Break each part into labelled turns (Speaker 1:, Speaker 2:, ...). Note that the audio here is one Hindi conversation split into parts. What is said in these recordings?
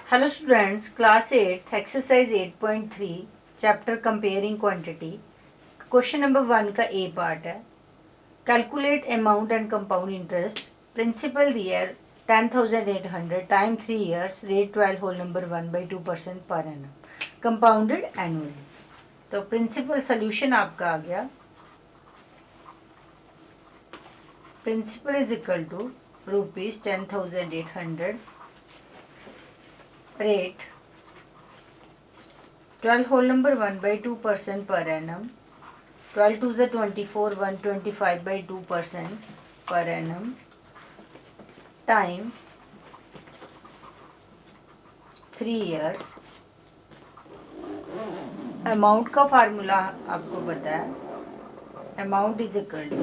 Speaker 1: Hello students, class 8, exercise 8.3, chapter comparing quantity. Question number 1 का A part है. Calculate amount and compound interest. Principal दिया है 10,800 time 3 years, rate 12 whole number 1/2% per annum. Compounded annually. तो principal solution आपका आ गया. Principal is equal to rupees 10,800. Rate 12 whole number 1/2% per annum. 12 2s are 24, 125/2% per annum. Time 3 years. Amount का फार्मूला आपको पता है. Amount is equal to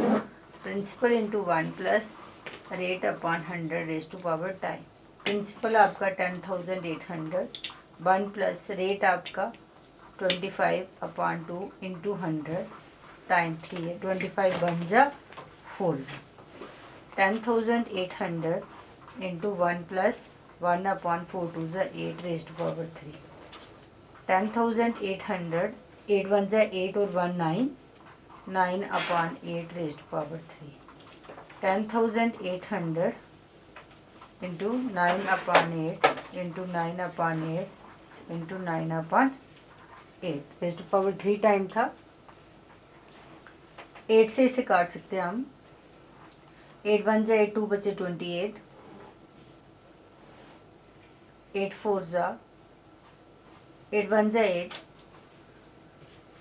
Speaker 1: principal into 1 plus rate upon 100 raise to power time. Principal आपका 10,800, 1 प्लस रेट आपका 25/2 इंटू 100 टाइम 3 है. 25 बन जा 4 जा. 10,800 इंटू 1 प्लस 1/4 2 जा 8 रेज टू पावर 3. 10,800 8 1 जा 8 और 1 9 9/8 raise to power 3. 10,800 into 9/8 into 9/8 into 9/8 raise to power 3 time था. 8 से इसे काट सकते हैं हम. 8 1 जा 8 2 बचे 28. 8 4 जा 8 1 जा 8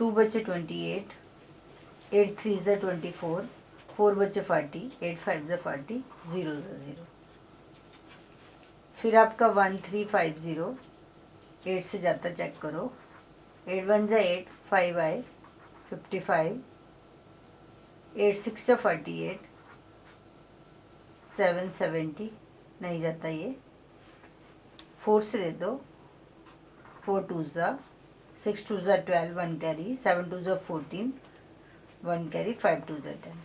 Speaker 1: 2 बचे 28. 8 3 जा 24. 4 बचे 40. 8 5 जा 40. 0 जा 0. फिर आपका 1350. 8 से जाता चेक करो. 8 1 जा 8 5 आए 55. 8 6 जा 48. 7 70 नहीं जाता ये. 4 से दे दो. 4 2 जा 6 2 जा 12 1 कैरी. 7 2 जा 14 1 कैरी. 5 2 जा 10.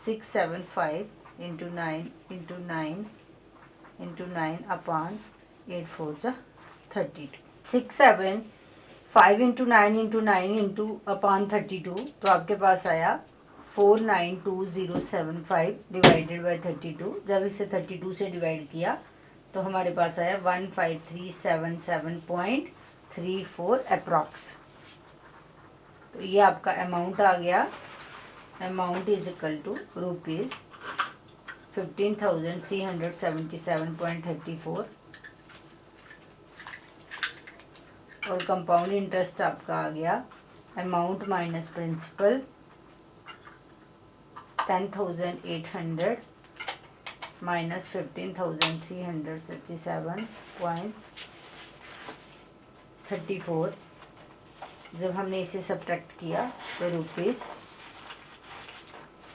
Speaker 1: 6 7 5 इंटू 9 इंटू 9 इंटू 9/8 4 जा 32. 6 7 5 इंटू 9 इंटू 9 इंटू अपॉन 32. तो आपके पास आया 492,075 डिवाइडेड बाय 32. जब इसे 32 से डिवाइड किया तो हमारे पास आया 15377.34 अप्रॉक्स. तो ये आपका अमाउंट आ गया. Amount is equal to rupees 15,377.34. और कंपाउंड इंटरेस्ट आपका आ गया अमाउंट माइनस प्रिंसिपल 10,800 माइनस 15,377.34. जब हमने इसे सब्ट्रैक्ट किया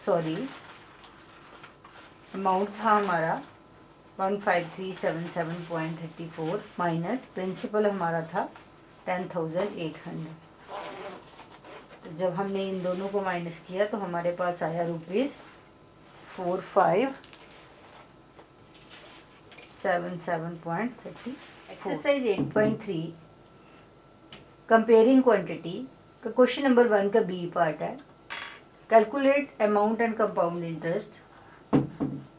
Speaker 1: तो अमाउंट था हमारा 15377.34 माइनस प्रिंसिपल हमारा था 10,800. तो जब हमने इन दोनों को माइनस किया तो हमारे पास आया रुपीज़ 4577.30. एक्सरसाइज 8.3 कंपेयरिंग क्वांटिटी का क्वेश्चन नंबर 1 का बी पार्ट है. Calculate amount and compound interest.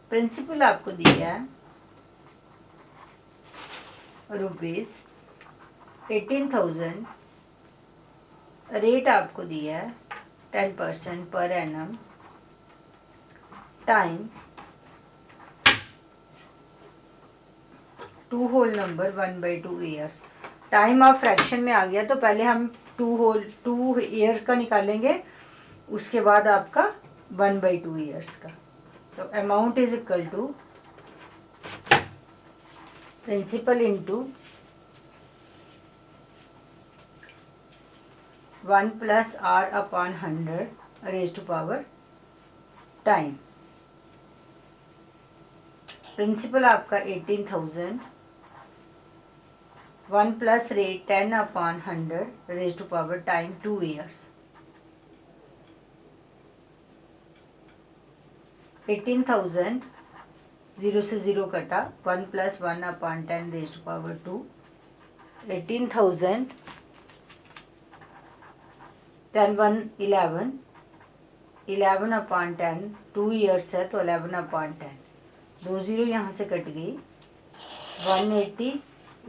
Speaker 1: Principal आपको दिया है रुपीज़ 18,000. रेट आपको दिया है 10% पर annum. Time 2 whole number 1/2 years. Time आप फ्रैक्शन में आ गया तो पहले हम 2 ईयर्स का निकालेंगे, उसके बाद आपका 1/2 ईयर्स का. तो amount is equal to principal into 1 plus R/100 raise to power time. Principal आपका 18,000. 1 plus rate 10/100 raise to power time 2 years. 18,000 0 से 0 कटा. 1 plus 1/10 raise to power 2 18,000, 10 1 11, 11/10, 2 years है तो 11/10, 2 0 यहाँ से कट गई, 180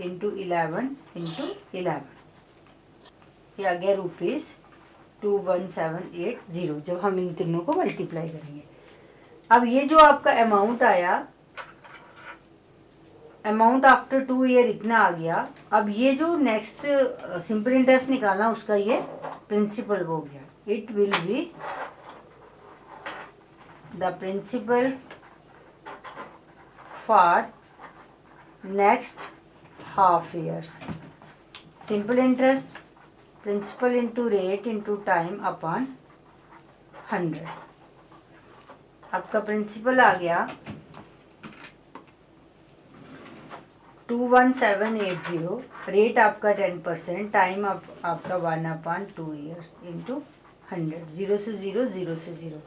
Speaker 1: इंटू 11 इंटू 11, ये आ गया ₹21780 जब हम इन तीनों को मल्टीप्लाई करेंगे। अब ये जो आपका अमाउंट आया, अमाउंट आफ्टर 2 ईयर इतना आ गया। अब ये जो नेक्स्ट सिंपल इंटरेस्ट निकालना उसका ये प्रिंसिपल हो गया। It will be the principal for next half years. Simple interest principal into rate into time upon 100। आपका प्रिंसिपल आ गया 21780, रेट आपका 10%, टाइम आपका 1/2 ईयर्स इंटू 100, 0 से 0, 0 से 0,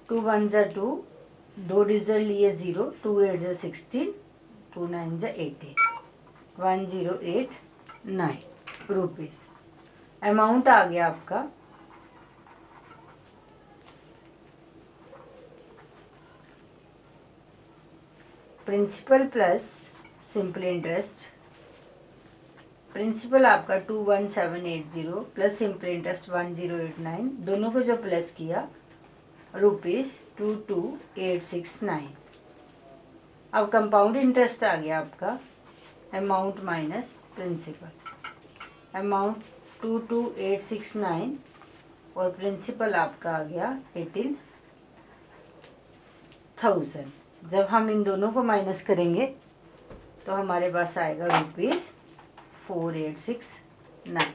Speaker 1: 2 1 जा 2, 2 डिजिट लिए 0, 2 8 जा 16, 2 9 जा 18, 1089 रुपीज़। अमाउंट आ गया आपका principal plus simple interest. Principal आपका 21780 प्लस सिंपल इंटरेस्ट 1089, दोनों को जब प्लस किया ₹22869। अब कंपाउंड इंटरेस्ट आ गया आपका अमाउंट माइनस प्रिंसिपल। अमाउंट 22869 और प्रिंसिपल आपका आ गया 18,000। जब हम इन दोनों को माइनस करेंगे तो हमारे पास आएगा ₹4869।